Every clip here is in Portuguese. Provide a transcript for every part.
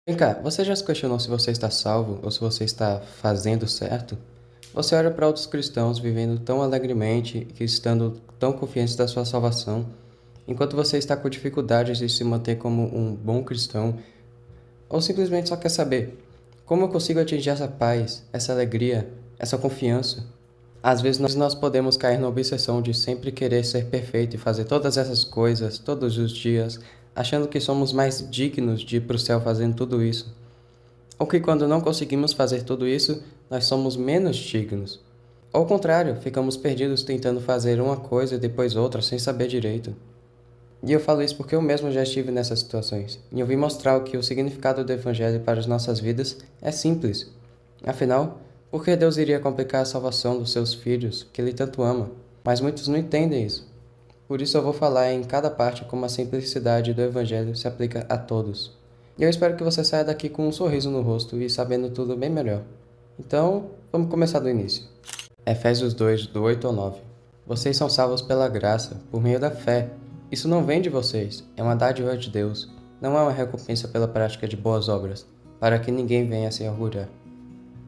Vem cá, você já se questionou se você está salvo ou se você está fazendo certo? Você olha para outros cristãos vivendo tão alegremente e estando tão confiantes da sua salvação, enquanto você está com dificuldades de se manter como um bom cristão, ou simplesmente só quer saber como eu consigo atingir essa paz, essa alegria, essa confiança? Às vezes nós podemos cair na obsessão de sempre querer ser perfeito e fazer todas essas coisas todos os dias, achando que somos mais dignos de ir para o céu fazendo tudo isso. Ou que quando não conseguimos fazer tudo isso, nós somos menos dignos. Ou ao contrário, ficamos perdidos tentando fazer uma coisa e depois outra sem saber direito. E eu falo isso porque eu mesmo já estive nessas situações, e eu vim mostrar que o significado do Evangelho para as nossas vidas é simples. Afinal, por que Deus iria complicar a salvação dos seus filhos, que Ele tanto ama? Mas muitos não entendem isso. Por isso eu vou falar em cada parte como a simplicidade do Evangelho se aplica a todos. E eu espero que você saia daqui com um sorriso no rosto e sabendo tudo bem melhor. Então, vamos começar do início. Efésios 2, do 8 ao 9. Vocês são salvos pela graça, por meio da fé. Isso não vem de vocês, é uma dádiva de Deus. Não é uma recompensa pela prática de boas obras, para que ninguém venha se orgulhar.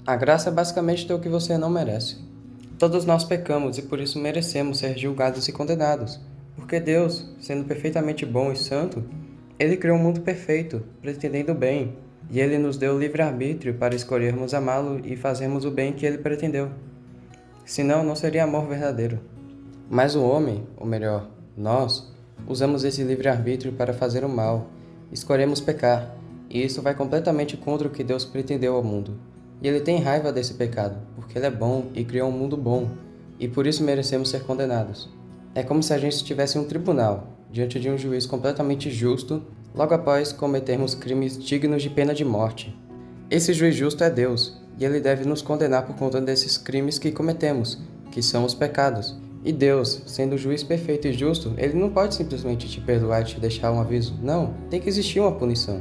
A graça é basicamente ter o que você não merece. Todos nós pecamos e por isso merecemos ser julgados e condenados. Porque Deus, sendo perfeitamente bom e santo, Ele criou um mundo perfeito, pretendendo o bem, e Ele nos deu livre-arbítrio para escolhermos amá-lo e fazermos o bem que Ele pretendeu. Senão, não seria amor verdadeiro. Mas o homem, ou melhor, nós, usamos esse livre-arbítrio para fazer o mal, escolhemos pecar, e isso vai completamente contra o que Deus pretendeu ao mundo. E Ele tem raiva desse pecado, porque Ele é bom e criou um mundo bom, e por isso merecemos ser condenados. É como se a gente estivesse em um tribunal, diante de um juiz completamente justo, logo após cometermos crimes dignos de pena de morte. Esse juiz justo é Deus, e Ele deve nos condenar por conta desses crimes que cometemos, que são os pecados. E Deus, sendo o juiz perfeito e justo, Ele não pode simplesmente te perdoar e te deixar um aviso. Não, tem que existir uma punição.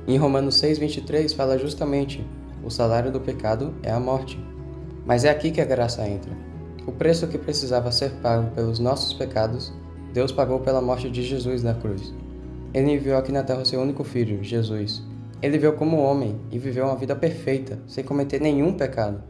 Em Romanos 6,23 fala justamente: o salário do pecado é a morte. Mas é aqui que a graça entra. O preço que precisava ser pago pelos nossos pecados, Deus pagou pela morte de Jesus na cruz. Ele enviou aqui na terra o seu único filho, Jesus. Ele veio como homem e viveu uma vida perfeita, sem cometer nenhum pecado.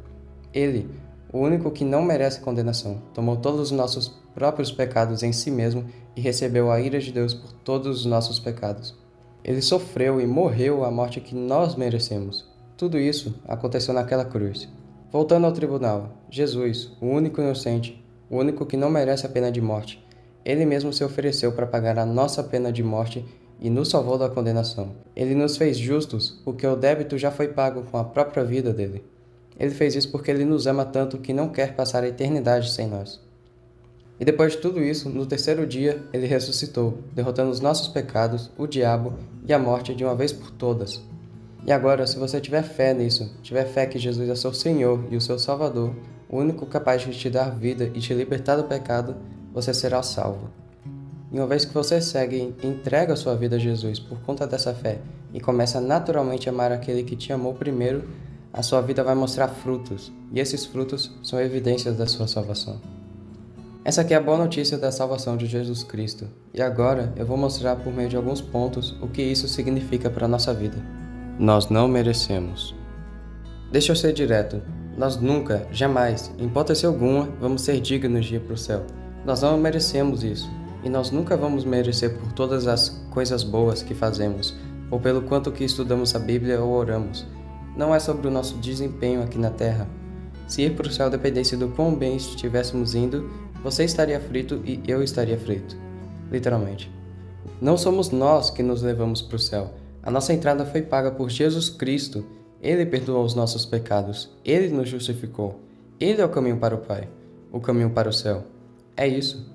Ele, o único que não merece condenação, tomou todos os nossos próprios pecados em si mesmo e recebeu a ira de Deus por todos os nossos pecados. Ele sofreu e morreu a morte que nós merecemos. Tudo isso aconteceu naquela cruz. Voltando ao tribunal, Jesus, o único inocente, o único que não merece a pena de morte, Ele mesmo se ofereceu para pagar a nossa pena de morte e nos salvou da condenação. Ele nos fez justos porque o débito já foi pago com a própria vida dele. Ele fez isso porque Ele nos ama tanto que não quer passar a eternidade sem nós. E depois de tudo isso, no terceiro dia, Ele ressuscitou, derrotando os nossos pecados, o diabo e a morte de uma vez por todas. E agora, se você tiver fé nisso, tiver fé que Jesus é seu Senhor e o seu Salvador, o único capaz de te dar vida e te libertar do pecado, você será salvo. E uma vez que você segue e entrega a sua vida a Jesus por conta dessa fé e começa naturalmente a amar aquele que te amou primeiro, a sua vida vai mostrar frutos, e esses frutos são evidências da sua salvação. Essa aqui é a boa notícia da salvação de Jesus Cristo, e agora eu vou mostrar por meio de alguns pontos o que isso significa para a nossa vida. Nós não merecemos. Deixa eu ser direto. Nós nunca, jamais, em hipótese alguma, vamos ser dignos de ir para o céu. Nós não merecemos isso. E nós nunca vamos merecer por todas as coisas boas que fazemos, ou pelo quanto que estudamos a Bíblia ou oramos. Não é sobre o nosso desempenho aqui na Terra. Se ir para o céu dependesse do quão bem estivéssemos indo, você estaria frito e eu estaria frito. Literalmente. Não somos nós que nos levamos para o céu. A nossa entrada foi paga por Jesus Cristo. Ele perdoou os nossos pecados. Ele nos justificou. Ele é o caminho para o Pai, o caminho para o céu. É isso.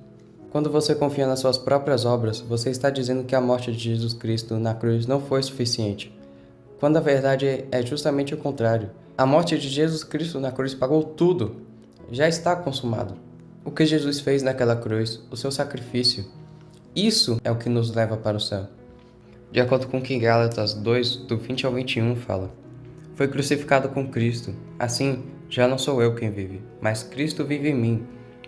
Quando você confia nas suas próprias obras, você está dizendo que a morte de Jesus Cristo na cruz não foi suficiente. Quando a verdade é justamente o contrário. A morte de Jesus Cristo na cruz pagou tudo. Já está consumado. O que Jesus fez naquela cruz, o seu sacrifício, isso é o que nos leva para o céu. De acordo com o que Gálatas 2, do 20 ao 21 fala: foi crucificado com Cristo. Assim, já não sou eu quem vive, mas Cristo vive em mim.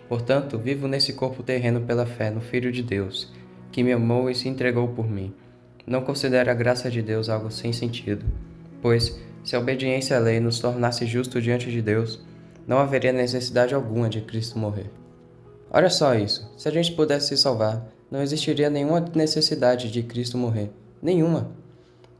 Portanto, vivo nesse corpo terreno pela fé no Filho de Deus, que me amou e se entregou por mim. Não considere a graça de Deus algo sem sentido, pois, se a obediência à lei nos tornasse justos diante de Deus, não haveria necessidade alguma de Cristo morrer. Olha só isso, se a gente pudesse se salvar, não existiria nenhuma necessidade de Cristo morrer. Nenhuma.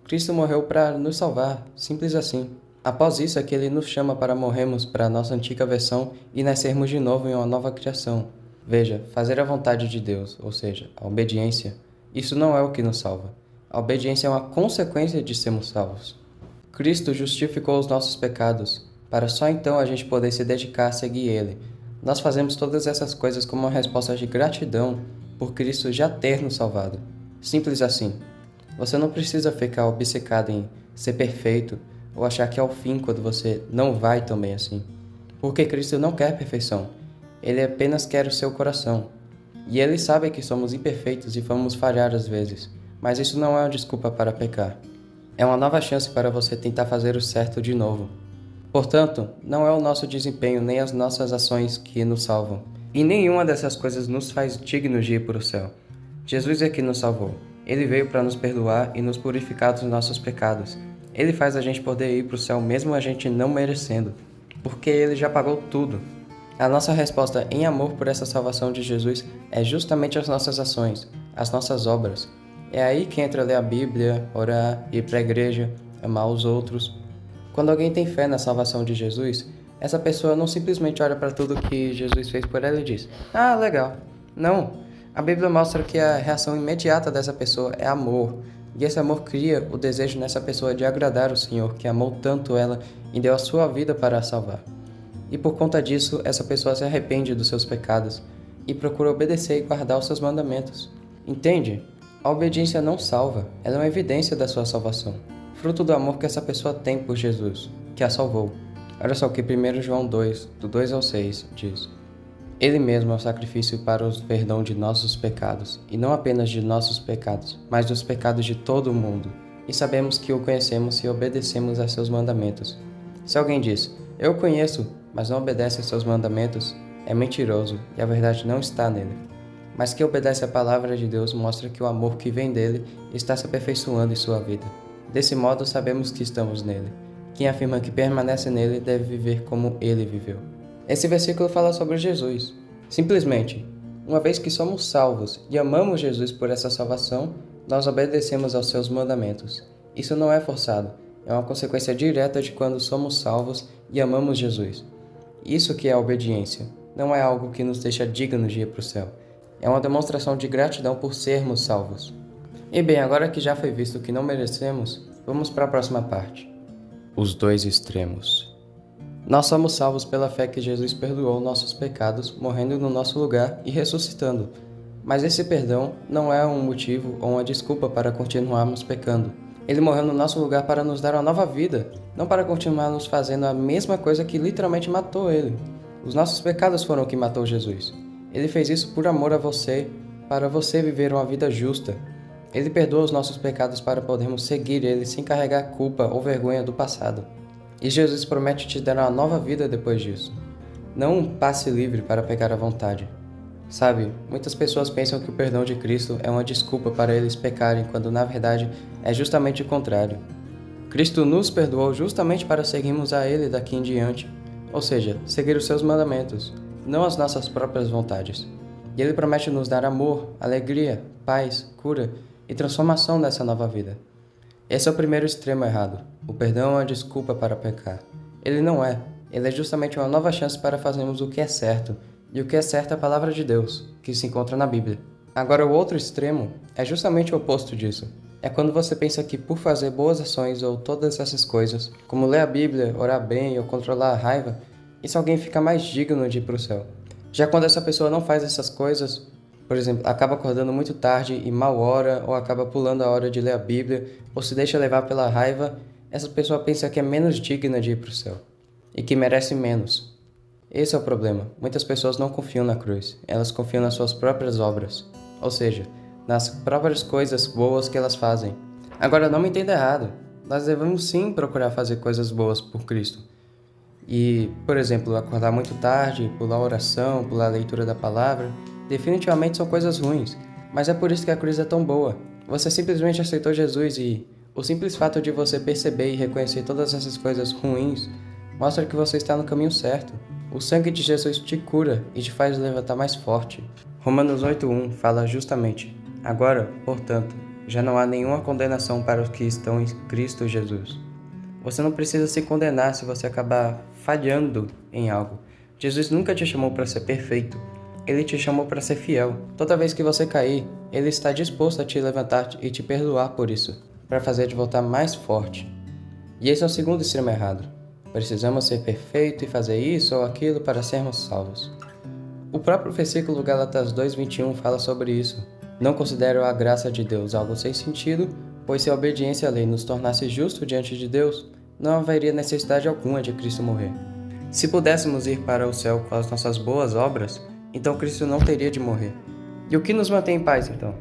Cristo morreu para nos salvar, simples assim. Após isso é que ele nos chama para morrermos para a nossa antiga versão e nascermos de novo em uma nova criação. Veja, fazer a vontade de Deus, ou seja, a obediência, isso não é o que nos salva. A obediência é uma consequência de sermos salvos. Cristo justificou os nossos pecados, para só então a gente poder se dedicar a seguir Ele. Nós fazemos todas essas coisas como uma resposta de gratidão por Cristo já ter nos salvado. Simples assim. Você não precisa ficar obcecado em ser perfeito ou achar que é o fim quando você não vai tão bem assim. Porque Cristo não quer perfeição. Ele apenas quer o seu coração. E Ele sabe que somos imperfeitos e vamos falhar às vezes, mas isso não é uma desculpa para pecar. É uma nova chance para você tentar fazer o certo de novo. Portanto, não é o nosso desempenho nem as nossas ações que nos salvam. E nenhuma dessas coisas nos faz dignos de ir para o céu. Jesus é que nos salvou. Ele veio para nos perdoar e nos purificar dos nossos pecados. Ele faz a gente poder ir para o céu mesmo a gente não merecendo, porque Ele já pagou tudo. A nossa resposta em amor por essa salvação de Jesus é justamente as nossas ações, as nossas obras. É aí que entra ler a Bíblia, orar, ir para a igreja, amar os outros. Quando alguém tem fé na salvação de Jesus, essa pessoa não simplesmente olha para tudo que Jesus fez por ela e diz: "Ah, legal". Não. A Bíblia mostra que a reação imediata dessa pessoa é amor. E esse amor cria o desejo nessa pessoa de agradar o Senhor, que amou tanto ela e deu a sua vida para a salvar. E por conta disso, essa pessoa se arrepende dos seus pecados e procura obedecer e guardar os seus mandamentos. Entende? A obediência não salva, ela é uma evidência da sua salvação, fruto do amor que essa pessoa tem por Jesus, que a salvou. Olha só o que 1 João 2, do 2 ao 6, diz: Ele mesmo é o sacrifício para o perdão de nossos pecados, e não apenas de nossos pecados, mas dos pecados de todo o mundo. E sabemos que o conhecemos se obedecemos a seus mandamentos. Se alguém diz: "Eu o conheço", mas não obedece a seus mandamentos, é mentiroso e a verdade não está nele. Mas quem obedece à palavra de Deus mostra que o amor que vem dele está se aperfeiçoando em sua vida. Desse modo sabemos que estamos nele. Quem afirma que permanece nele deve viver como ele viveu. Esse versículo fala sobre Jesus. Simplesmente, uma vez que somos salvos e amamos Jesus por essa salvação, nós obedecemos aos seus mandamentos. Isso não é forçado, é uma consequência direta de quando somos salvos e amamos Jesus. Isso que é a obediência, não é algo que nos deixa dignos de ir para o céu. É uma demonstração de gratidão por sermos salvos. E bem, agora que já foi visto que não merecemos, vamos para a próxima parte. Os dois extremos. Nós somos salvos pela fé que Jesus perdoou nossos pecados, morrendo no nosso lugar e ressuscitando. Mas esse perdão não é um motivo ou uma desculpa para continuarmos pecando. Ele morreu no nosso lugar para nos dar uma nova vida, não para continuarmos fazendo a mesma coisa que literalmente matou ele. Os nossos pecados foram o que matou Jesus. Ele fez isso por amor a você, para você viver uma vida justa. Ele perdoa os nossos pecados para podermos seguir ele sem carregar culpa ou vergonha do passado. E Jesus promete te dar uma nova vida depois disso. Não um passe livre para pecar à vontade. Sabe, muitas pessoas pensam que o perdão de Cristo é uma desculpa para eles pecarem, quando na verdade é justamente o contrário. Cristo nos perdoou justamente para seguirmos a Ele daqui em diante, ou seja, seguir os seus mandamentos, não as nossas próprias vontades. E Ele promete nos dar amor, alegria, paz, cura e transformação nessa nova vida. Esse é o primeiro extremo errado. O perdão é uma desculpa para pecar. Ele não é. Ele é justamente uma nova chance para fazermos o que é certo. E o que é certo é a palavra de Deus, que se encontra na Bíblia. Agora, o outro extremo é justamente o oposto disso. É quando você pensa que por fazer boas ações ou todas essas coisas, como ler a Bíblia, orar bem ou controlar a raiva, isso alguém fica mais digno de ir para o céu. Já quando essa pessoa não faz essas coisas, por exemplo, acaba acordando muito tarde e mal ora, ou acaba pulando a hora de ler a Bíblia, ou se deixa levar pela raiva, essa pessoa pensa que é menos digna de ir para o céu, e que merece menos. Esse é o problema. Muitas pessoas não confiam na cruz, elas confiam nas suas próprias obras, ou seja, nas próprias coisas boas que elas fazem. Agora, não me entenda errado, nós devemos sim procurar fazer coisas boas por Cristo. E, por exemplo, acordar muito tarde, pular a oração, pular a leitura da palavra, definitivamente são coisas ruins, mas é por isso que a cruz é tão boa. Você simplesmente aceitou Jesus e o simples fato de você perceber e reconhecer todas essas coisas ruins mostra que você está no caminho certo. O sangue de Jesus te cura e te faz levantar mais forte. Romanos 8:1 fala justamente: agora, portanto, já não há nenhuma condenação para os que estão em Cristo Jesus. Você não precisa se condenar se você acabar falhando em algo. Jesus nunca te chamou para ser perfeito. Ele te chamou para ser fiel. Toda vez que você cair, Ele está disposto a te levantar e te perdoar por isso, para fazer te voltar mais forte. E esse é o segundo extremo errado. Precisamos ser perfeitos e fazer isso ou aquilo para sermos salvos. O próprio versículo Gálatas 2:21 fala sobre isso. Não considero a graça de Deus algo sem sentido, pois se a obediência à lei nos tornasse justos diante de Deus, não haveria necessidade alguma de Cristo morrer. Se pudéssemos ir para o céu com as nossas boas obras, então Cristo não teria de morrer. E o que nos mantém em paz, então?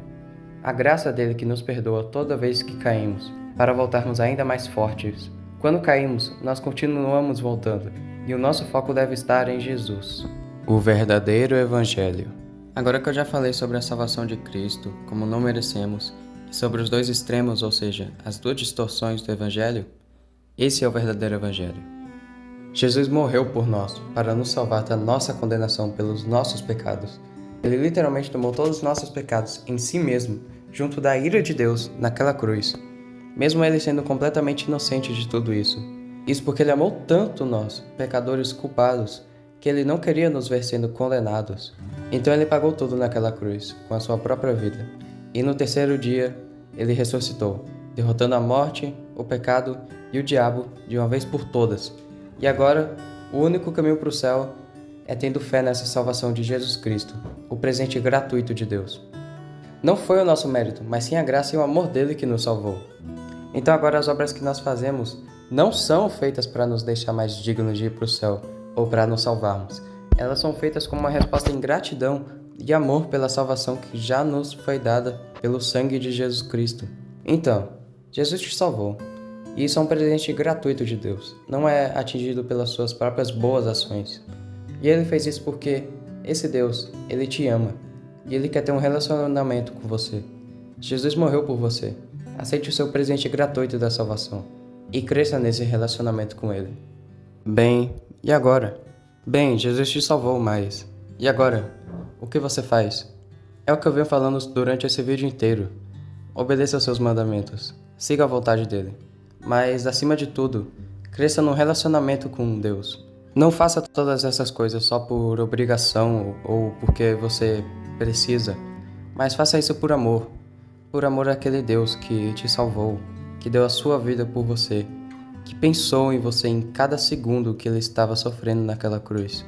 A graça dele que nos perdoa toda vez que caímos, para voltarmos ainda mais fortes. Quando caímos, nós continuamos voltando, e o nosso foco deve estar em Jesus. O verdadeiro Evangelho. Agora que eu já falei sobre a salvação de Cristo, como não merecemos, e sobre os dois extremos, ou seja, as duas distorções do Evangelho, esse é o verdadeiro Evangelho. Jesus morreu por nós, para nos salvar da nossa condenação pelos nossos pecados. Ele literalmente tomou todos os nossos pecados em si mesmo, junto da ira de Deus, naquela cruz. Mesmo ele sendo completamente inocente de tudo isso. Isso porque ele amou tanto nós, pecadores culpados, que ele não queria nos ver sendo condenados. Então ele pagou tudo naquela cruz, com a sua própria vida. E no terceiro dia, ele ressuscitou, derrotando a morte, o pecado e o diabo de uma vez por todas. E agora, o único caminho para o céu é tendo fé nessa salvação de Jesus Cristo, o presente gratuito de Deus. Não foi o nosso mérito, mas sim a graça e o amor dele que nos salvou. Então agora as obras que nós fazemos não são feitas para nos deixar mais dignos de ir para o céu ou para nos salvarmos. Elas são feitas como uma resposta em gratidão e amor pela salvação que já nos foi dada pelo sangue de Jesus Cristo. Então, Jesus te salvou. E isso é um presente gratuito de Deus. Não é atingido pelas suas próprias boas ações. E ele fez isso porque esse Deus, ele te ama. E ele quer ter um relacionamento com você. Jesus morreu por você. Aceite o seu presente gratuito da salvação. E cresça nesse relacionamento com ele. Bem, e agora? Bem, Jesus te salvou, mas... E agora? O que você faz? É o que eu venho falando durante esse vídeo inteiro. Obedeça aos seus mandamentos. Siga a vontade dele. Mas, acima de tudo, cresça num relacionamento com Deus. Não faça todas essas coisas só por obrigação ou porque você precisa, mas faça isso por amor àquele Deus que te salvou, que deu a sua vida por você, que pensou em você em cada segundo que ele estava sofrendo naquela cruz,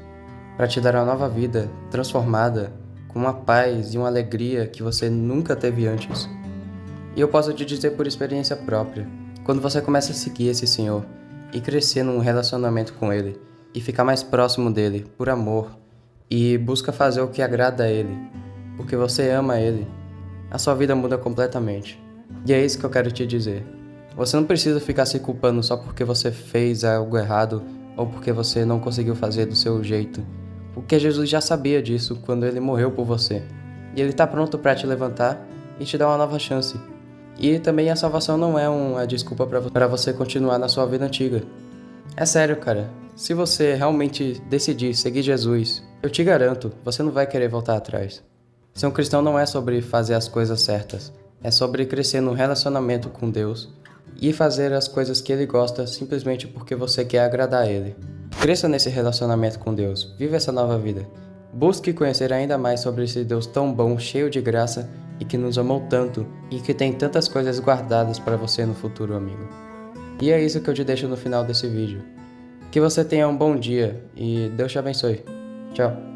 para te dar uma nova vida transformada, com uma paz e uma alegria que você nunca teve antes. E eu posso te dizer por experiência própria, quando você começa a seguir esse Senhor e crescer num relacionamento com Ele e ficar mais próximo dele por amor e busca fazer o que agrada a Ele, porque você ama Ele, a sua vida muda completamente. E é isso que eu quero te dizer. Você não precisa ficar se culpando só porque você fez algo errado ou porque você não conseguiu fazer do seu jeito, porque Jesus já sabia disso quando Ele morreu por você. E Ele está pronto para te levantar e te dar uma nova chance. E também a salvação não é uma desculpa para você continuar na sua vida antiga. É sério, cara. Se você realmente decidir seguir Jesus, eu te garanto, você não vai querer voltar atrás. Ser um cristão não é sobre fazer as coisas certas. É sobre crescer no relacionamento com Deus e fazer as coisas que Ele gosta simplesmente porque você quer agradar a Ele. Cresça nesse relacionamento com Deus. Viva essa nova vida. Busque conhecer ainda mais sobre esse Deus tão bom, cheio de graça e que nos amou tanto e que tem tantas coisas guardadas para você no futuro, amigo. E é isso que eu te deixo no final desse vídeo. Que você tenha um bom dia e Deus te abençoe. Tchau.